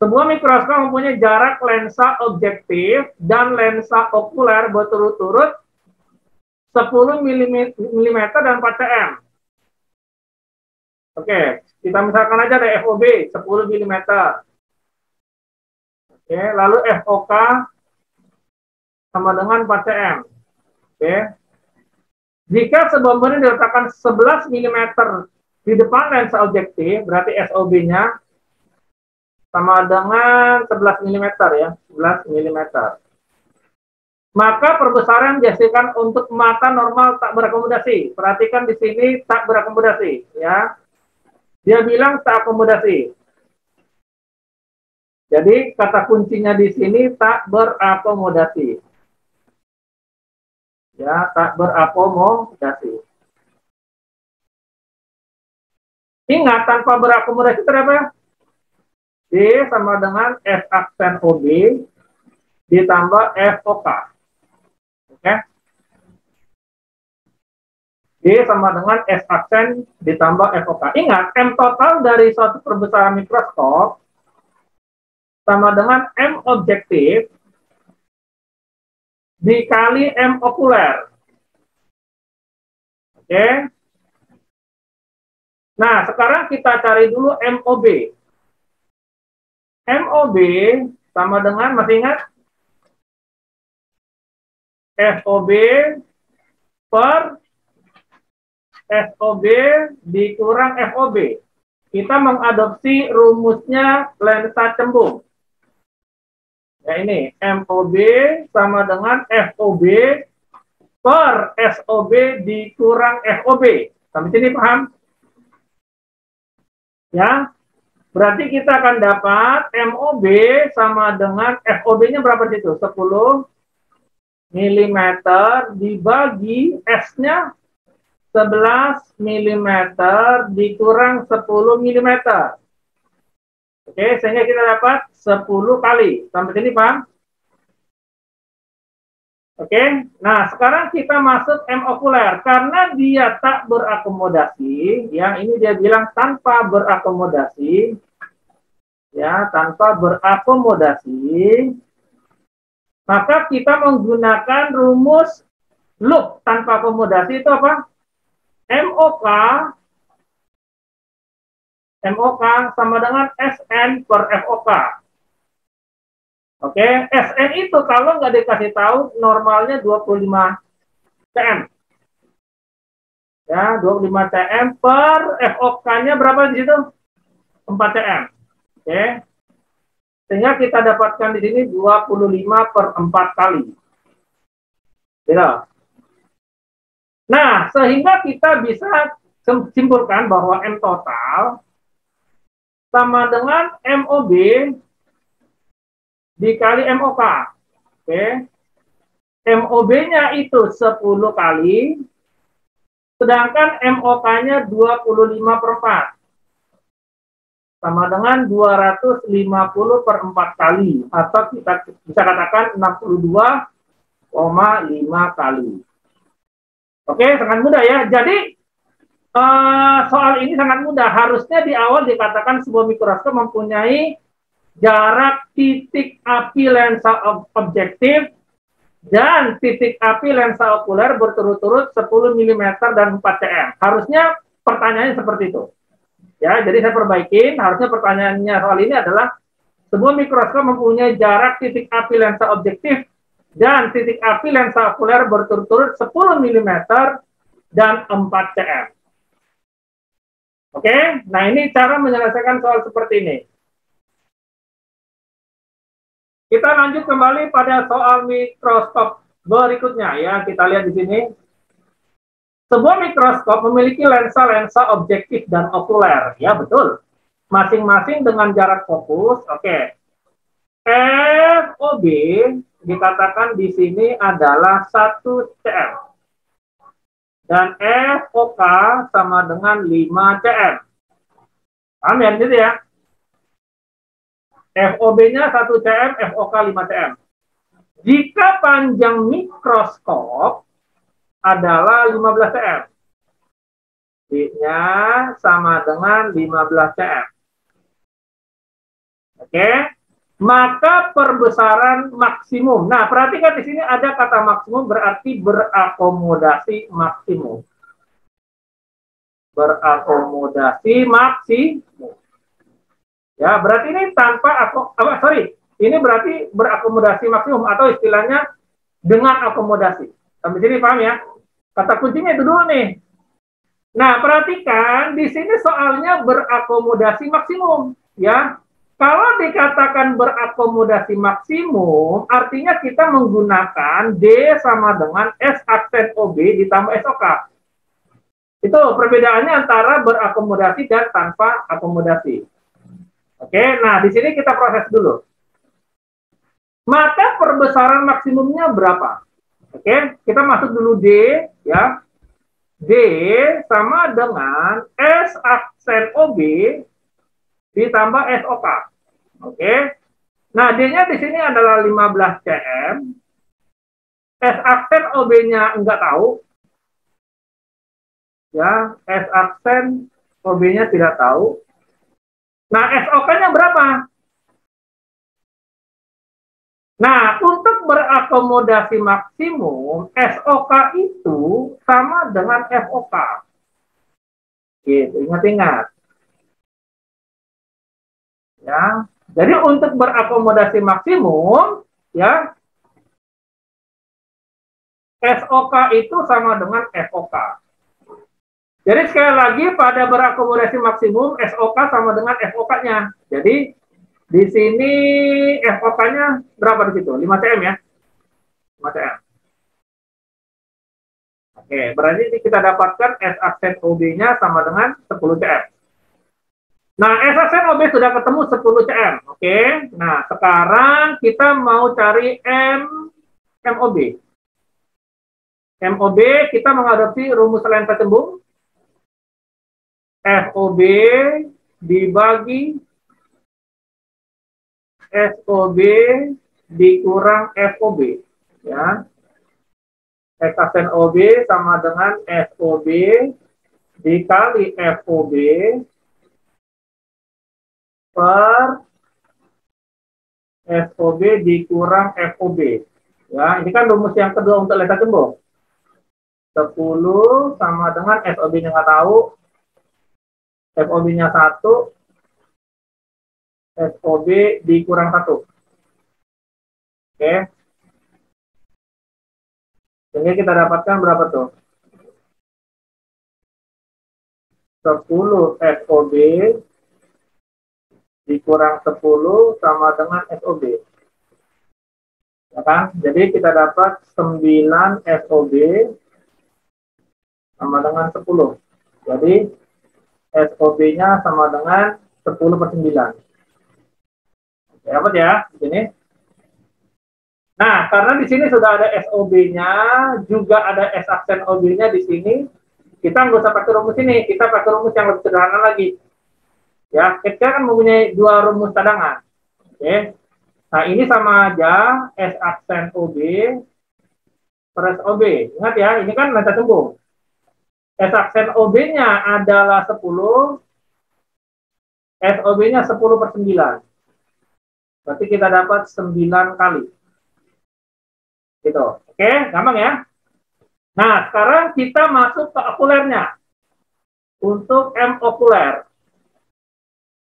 Sebuah mikroskop mempunyai jarak lensa objektif dan lensa okuler berturut-turut 10 mm dan 4 cm. Oke, kita misalkan aja ada FOB 10 mm. Oke, lalu FOK sama dengan 4 cm. Oke. Jika sebuah benda diletakkan 11 mm di depan lensa objektif, berarti SOB-nya sama dengan 11 mm ya, 11 mm. Maka perbesaran dihasilkan untuk mata normal tak berakomodasi. Perhatikan di sini tak berakomodasi ya. Dia bilang tak akomodasi. Jadi kata kuncinya di sini tak berakomodasi. Ya, tak berakomodasi. Ingat, tanpa berakomodasi terdapat D sama dengan S aksen OB ditambah FOK. Oke. D sama dengan S aksen ditambah FOK. Ingat, M total dari suatu perbesaran mikroskop sama dengan M objektif dikali M okuler. Oke. Nah, sekarang kita cari dulu MOB. MOB sama dengan, masih ingat? FOB per SOB dikurang FOB. Kita mengadopsi rumusnya lensa cembung. Ya ini, MOB sama dengan FOB per SOB dikurang FOB. Sampai sini paham? Ya, berarti kita akan dapat MOB sama dengan FOB-nya berapa di situ? 10 mm dibagi S-nya 11 mm dikurang 10 mm. Oke, sehingga kita dapat 10 kali. Sampai sini paham? Oke, nah sekarang kita masuk M okuler. Karena dia tak berakomodasi, ya ini dia bilang tanpa berakomodasi, ya tanpa berakomodasi, maka kita menggunakan rumus loop tanpa akomodasi itu apa? MOK sama dengan SN per FOK. Oke, SN itu kalau nggak dikasih tahu normalnya 25 cm. Ya, 25 cm per FOK-nya berapa di situ? 4 cm. Oke. Sehingga kita dapatkan di sini 25 per 4 kali. Gitu. Nah, sehingga kita bisa simpulkan bahwa M total sama dengan MOB dikali MOK. Oke. MOB-nya itu 10 kali, sedangkan MOK-nya 25 per 4. Sama dengan 250 per 4 kali. Atau kita bisa katakan 62,5 kali. Oke, sangat mudah ya. Jadi, soal ini sangat mudah. Harusnya di awal dikatakan sebuah mikroskop mempunyai jarak titik api lensa objektif dan titik api lensa okuler berturut-turut 10 mm dan 4 cm. Harusnya pertanyaannya seperti itu. Ya, jadi saya perbaikin. Harusnya pertanyaannya soal ini adalah sebuah mikroskop mempunyai jarak titik api lensa objektif dan titik api lensa okuler berturut-turut 10 mm dan 4 cm. Oke, nah ini cara menyelesaikan soal seperti ini. Kita lanjut kembali pada soal mikroskop berikutnya ya. Kita lihat di sini. Sebuah mikroskop memiliki lensa-lensa objektif dan okuler. Ya, betul. Masing-masing dengan jarak fokus. Oke. FOB dikatakan di sini adalah 1 cm. Dan FOK sama dengan 5 cm. Paham ya, gitu ya? FOB-nya 1 cm, FOK 5 cm. Jika panjang mikroskop adalah 15 cm. B-nya sama dengan 15 cm. Oke, maka perbesaran maksimum. Nah, perhatikan di sini ada kata maksimum berarti berakomodasi maksimum. Berakomodasi maksimum. Ya, berarti ini tanpa ini berarti berakomodasi maksimum atau istilahnya dengan akomodasi. Sampai sini paham ya? Kata kuncinya itu dulu nih. Nah, perhatikan di sini soalnya berakomodasi maksimum, ya. Kalau dikatakan berakomodasi maksimum, artinya kita menggunakan D sama dengan S aksen OB ditambah SOK. Itu perbedaannya antara berakomodasi dan tanpa akomodasi. Oke, nah di sini kita proses dulu. Maka perbesaran maksimumnya berapa? Oke, kita masuk dulu D, ya. D sama dengan S aksen OB ditambah SOK. Oke. Nah, D-nya di sini adalah 15 cm. S aksen OB-nya enggak tahu. Ya, S aksen OB-nya tidak tahu. Nah, SOK-nya berapa? Nah, untuk berakomodasi maksimum, SOK itu sama dengan FOK. Gitu, ingat-ingat. Ya, jadi untuk berakomodasi maksimum, ya, SOK itu sama dengan FOK. Jadi sekali lagi pada berakomodasi maksimum, SOK sama dengan FOK-nya. Jadi di sini FOK-nya berapa di situ? 5 cm ya? 5 cm. Oke, berarti kita dapatkan S aksen OB-nya sama dengan 10 cm. Nah, S aksen OB sudah ketemu 10 cm. Oke, nah sekarang kita mau cari MOB. MOB kita menghadapi rumus lensa cembung. FOB dibagi SOB dikurang FOB, ya. X aksen OB sama dengan SOB dikali FOB per SOB dikurang FOB. Ya, ini kan rumus yang kedua untuk lensa cembung. 10 sama dengan SOB-nya nggak tahu, FOB-nya 1, SOB dikurang 1. Oke. Sehingga kita dapatkan berapa tuh? 10 SOB dikurang 10 sama dengan SOB. Ya kan? Jadi kita dapat 9 SOB sama dengan 10. Jadi SOB-nya sama dengan 10 per 9. Dapat ya, di sini. Nah, karena di sini sudah ada SOB-nya, juga ada S aksen OB-nya di sini, kita nggak usah pakai rumus ini, kita pakai rumus yang lebih sederhana lagi. Ya, kita kan mempunyai dua rumus cadangan. Oke. Nah, ini sama aja S aksen OB per SOB. Ingat ya, ini kan lensa cembung. S aksen OB-nya adalah 10, SOB-nya 10 per 9. Berarti kita dapat 9 kali. Gitu. Oke, gampang ya. Nah, sekarang kita masuk ke okulernya. Untuk M okuler.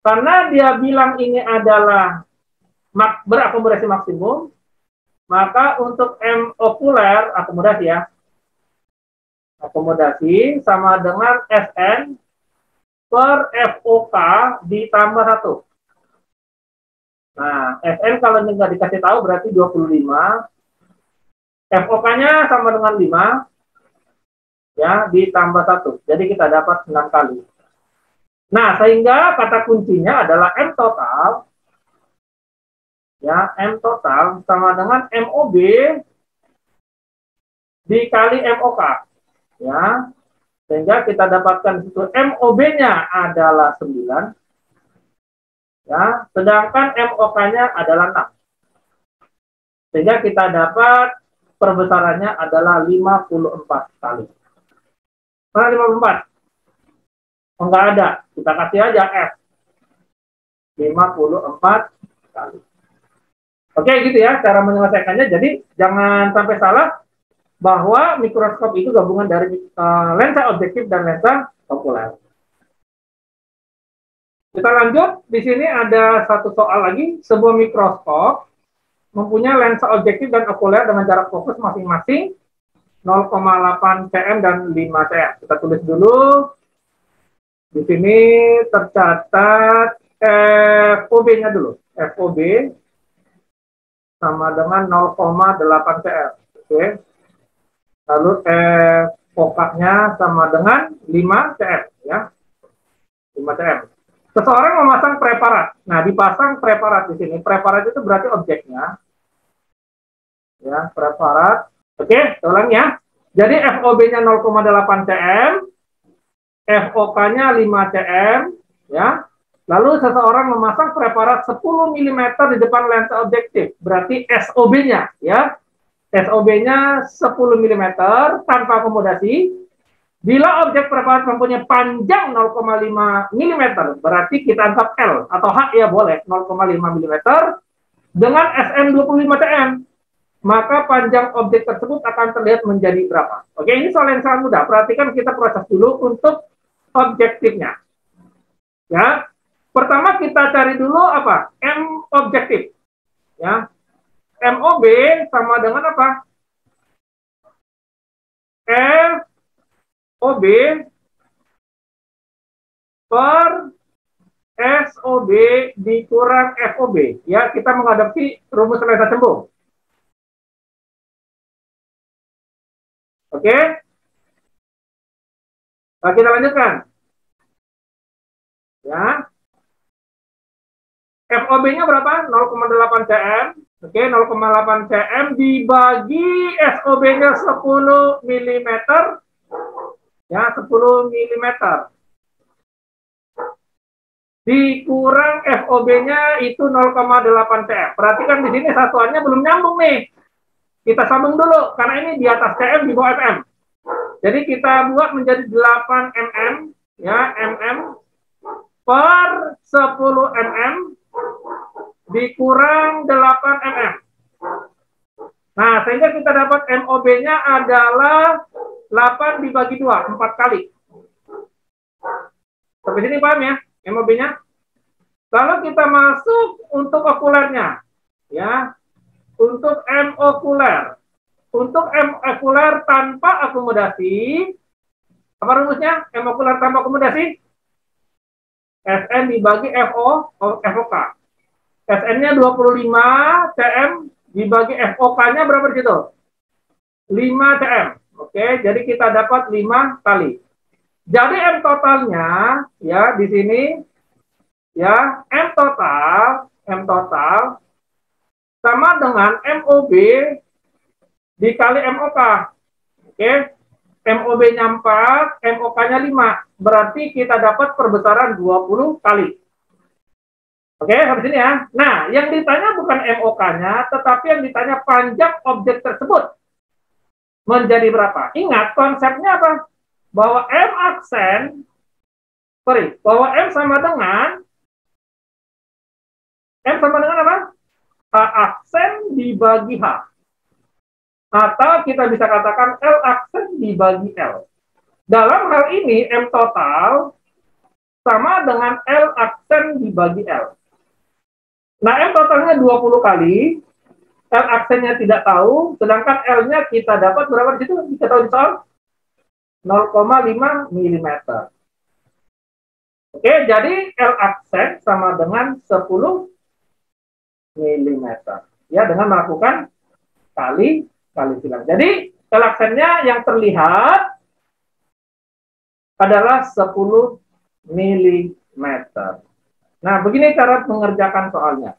Karena dia bilang ini adalah berakomodasi maksimum, maka untuk M okuler, akomodasi ya, akomodasi sama dengan Sn per FOK ditambah 1. Nah, Sn kalau nggak dikasih tahu berarti 25. FOK-nya sama dengan 5. Ya, ditambah 1. Jadi kita dapat 6 kali. Nah, sehingga kata kuncinya adalah M total. Ya, M total sama dengan MOB dikali MOK. Ya, sehingga kita dapatkan itu MOB-nya adalah 9. Ya, sedangkan MOK-nya adalah 6. Sehingga kita dapat perbesarannya adalah 54 kali. Mana 54? Oh, enggak ada. Kita kasih aja F. 54 kali. Oke, gitu ya cara menyelesaikannya. Jadi jangan sampai salah bahwa mikroskop itu gabungan dari lensa objektif dan lensa okuler. Kita lanjut, di sini ada satu soal lagi, sebuah mikroskop mempunyai lensa objektif dan okuler dengan jarak fokus masing-masing 0,8 cm dan 5 cm. Kita tulis dulu. Di sini tercatat FOB-nya dulu. FOB sama dengan 0,8 cm. Oke. Lalu fokaknya sama dengan 5 cm ya. 5 cm. Seseorang memasang preparat. Nah, dipasang preparat di sini. Preparat itu berarti objeknya. Ya, preparat. Oke, ulang ya. Jadi FOB-nya 0,8 cm, FOK-nya 5 cm, ya. Lalu seseorang memasang preparat 10 mm di depan lensa objektif. Berarti SOB-nya, ya. SOB-nya 10 mm tanpa akomodasi. Bila objek preparat mempunyai panjang 0,5 mm, berarti kita anggap L atau H ya boleh 0,5 mm dengan SN 25 cm. Maka panjang objek tersebut akan terlihat menjadi berapa? Oke, ini soal yang sangat mudah. Perhatikan kita proses dulu untuk objektifnya. Ya, pertama kita cari dulu apa? M objektif. Ya, MOB sama dengan apa? FOB per SOB dikurang FOB. Ya, kita menghadapi rumus lensa cembung. Oke. Nah, kita lanjutkan. Ya. FOB-nya berapa? 0,8 cm. Oke, 0,8 cm dibagi SOB-nya 10 mm. Ya, 10 mm. Dikurang FOB-nya itu 0,8 cm. Perhatikan di sini satuannya belum nyambung nih. Kita sambung dulu, karena ini di atas cm, di bawah mm. Jadi kita buat menjadi 8 mm, ya, mm per 10 mm dikurang 8 mm. Nah, sehingga kita dapat MOB-nya adalah 8 dibagi 2, 4 kali. Sampai sini paham ya, MOB-nya? Lalu kita masuk untuk okulernya, ya. Untuk M okuler. Untuk M okuler tanpa akomodasi, apa rumusnya? M okuler tanpa akomodasi? SN dibagi FOK. SN-nya 25 cm dibagi FOK-nya berapa di situ? 5 cm. Oke, jadi kita dapat 5 kali. Jadi M totalnya, ya, di sini, ya, M total sama dengan MOB dikali MOK. Oke. MOB-nya 4, MOK-nya 5. Berarti kita dapat perbesaran 20 kali. Oke, sampai sini ya. Nah, yang ditanya bukan MOK-nya, tetapi yang ditanya panjang objek tersebut menjadi berapa. Ingat, konsepnya apa? Bahwa bahwa M sama dengan apa? H aksen dibagi H. Atau kita bisa katakan L aksen dibagi L. Dalam hal ini, M total sama dengan L aksen dibagi L. Nah, M totalnya 20 kali, L aksennya tidak tahu, sedangkan L-nya kita dapat berapa di situ? Kita tahu di soal 0,5 mm. Oke, jadi L aksen sama dengan 10 mm. Ya, dengan melakukan kali silang. Jadi, L aksennya yang terlihat adalah 10 mm. Nah, begini cara mengerjakan soalnya.